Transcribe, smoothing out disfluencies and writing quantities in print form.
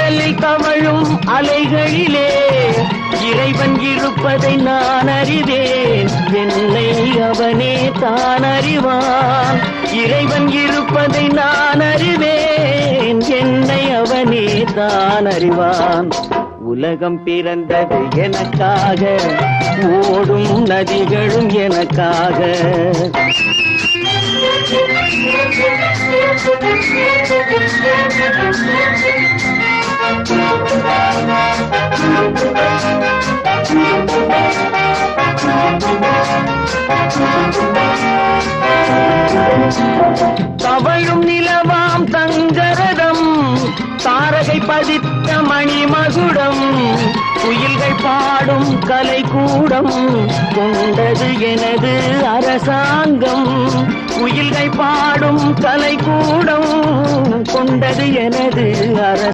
கடலில் தவழும் அலைகளிலே இறைவன் இருப்பதை நான் அறிவேன். என்னை அவனே தான் அறிவான். இறைவன் இருப்பதை நான் அறிவேன். என்னை அவனே தான் அறிவான். உலகம் பிறந்தது எனக்காக, ஓடும் நதிகளும் எனக்காக. தவழும் நிலவாம் தங்கரதம், தாரகை பதித்த மணிமகுடம், குயில்கள் பாடும் கலைக்கூடம் கொண்டது எனது அரசாங்கம். குயில்கள் பாடும் கலைக்கூடம் கொண்டது எனது அரசாங்கம்.